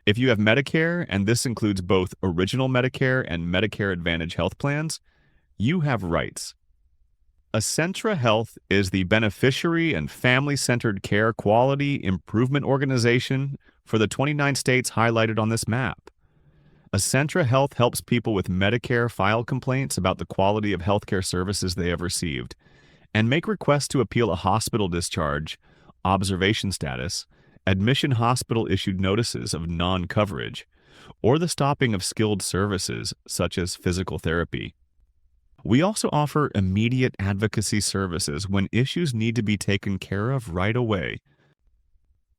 If you have Medicare, and this includes both Original Medicare and Medicare Advantage health plans, you have rights. Acentra Health is the beneficiary and family-centered care quality improvement organization for the 29 states highlighted on this map. Acentra Health helps people with Medicare file complaints about the quality of healthcare services they have received and make requests to appeal a hospital discharge, observation status, admission hospital-issued notices of non-coverage, or the stopping of skilled services such as physical therapy. We also offer immediate advocacy services when issues need to be taken care of right away.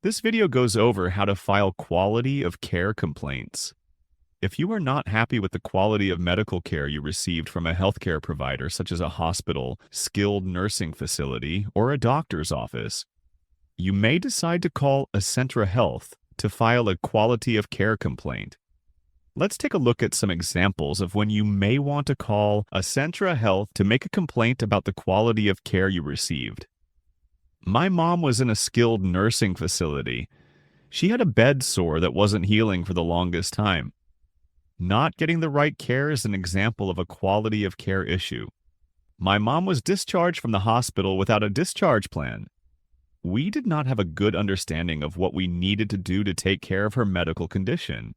This video goes over how to file quality of care complaints. If you are not happy with the quality of medical care you received from a healthcare provider such as a hospital, skilled nursing facility, or a doctor's office, you may decide to call Acentra Health to file a quality of care complaint. Let's take a look at some examples of when you may want to call Acentra Health to make a complaint about the quality of care you received. My mom was in a skilled nursing facility. She had a bed sore that wasn't healing for the longest time. Not getting the right care is an example of a quality of care issue. My mom was discharged from the hospital without a discharge plan. We did not have a good understanding of what we needed to do to take care of her medical condition.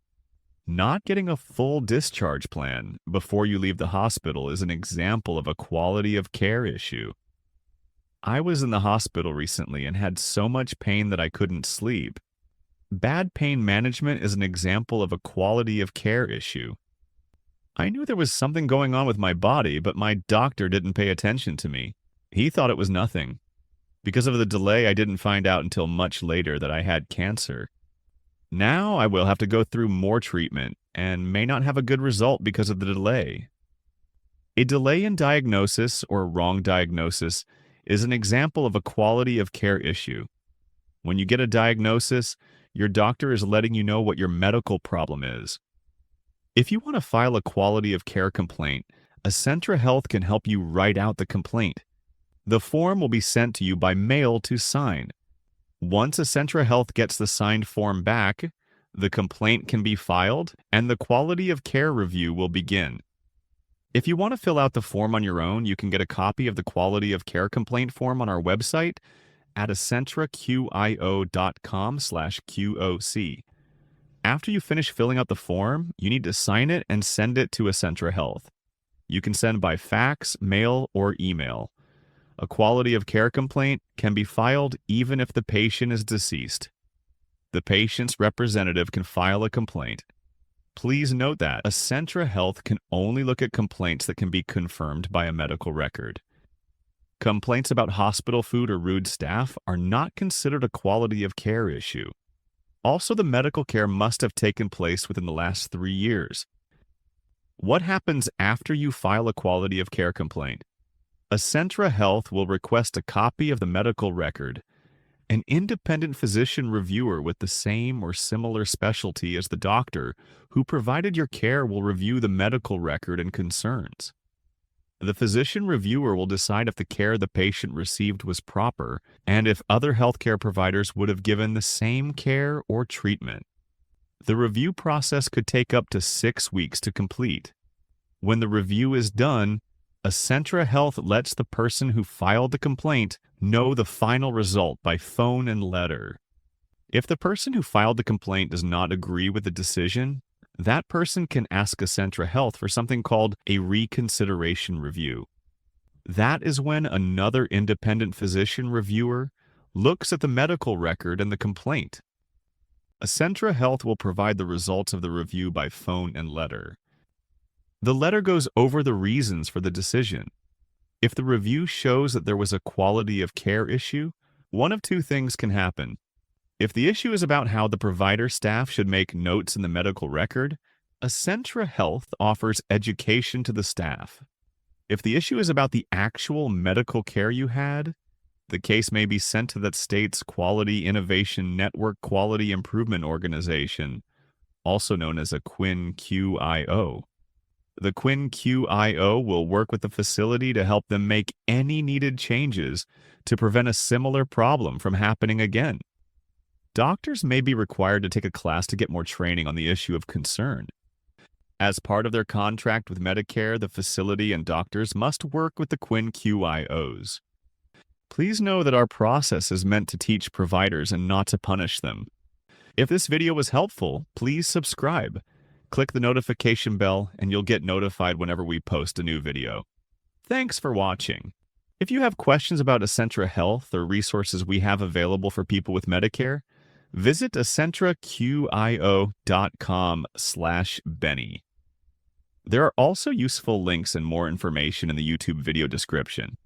Not getting a full discharge plan before you leave the hospital is an example of a quality of care issue. I was in the hospital recently and had so much pain that I couldn't sleep. Bad pain management is an example of a quality of care issue. I knew there was something going on with my body, but my doctor didn't pay attention to me. He thought it was nothing. Because of the delay, I didn't find out until much later that I had cancer. Now I will have to go through more treatment and may not have a good result because of the delay. A delay in diagnosis or wrong diagnosis is an example of a quality of care issue. When you get a diagnosis, your doctor is letting you know what your medical problem is. If you want to file a quality of care complaint, Acentra Health can help you write out the complaint. The form will be sent to you by mail to sign. Once Acentra Health gets the signed form back, the complaint can be filed and the quality of care review will begin. If you want to fill out the form on your own, you can get a copy of the quality of care complaint form on our website at acentraQIO.com/QOC. After you finish filling out the form, you need to sign it and send it to Acentra Health. You can send by fax, mail, or email. A quality of care complaint can be filed even if the patient is deceased. The patient's representative can file a complaint. Please note that Acentra Health can only look at complaints that can be confirmed by a medical record. Complaints about hospital food or rude staff are not considered a quality of care issue. Also, the medical care must have taken place within the last 3 years. What happens after you file a quality of care complaint? Acentra Health will request a copy of the medical record. An independent physician reviewer with the same or similar specialty as the doctor who provided your care will review the medical record and concerns. The physician reviewer will decide if the care the patient received was proper and if other healthcare providers would have given the same care or treatment. The review process could take up to 6 weeks to complete. When the review is done, Acentra Health lets the person who filed the complaint know the final result by phone and letter. If the person who filed the complaint does not agree with the decision, that person can ask Acentra Health for something called a reconsideration review. That is when another independent physician reviewer looks at the medical record and the complaint. Acentra Health will provide the results of the review by phone and letter. The letter goes over the reasons for the decision. If the review shows that there was a quality of care issue, one of two things can happen. If the issue is about how the provider staff should make notes in the medical record, Acentra Health offers education to the staff. If the issue is about the actual medical care you had, the case may be sent to that state's Quality Innovation Network Quality Improvement Organization, also known as a QIO. The QIO will work with the facility to help them make any needed changes to prevent a similar problem from happening again. doctors may be required to take a class to get more training on the issue of concern. As part of their contract with Medicare, the facility and doctors must work with the QIOs. Please know that our process is meant to teach providers and not to punish them. If this video was helpful, please subscribe. Click the notification bell and you'll get notified whenever we post a new video. Thanks for watching. If you have questions about Acentra Health or resources we have available for people with Medicare, visit acentraQIO.com/Benny. There are also useful links and more information in the YouTube video description.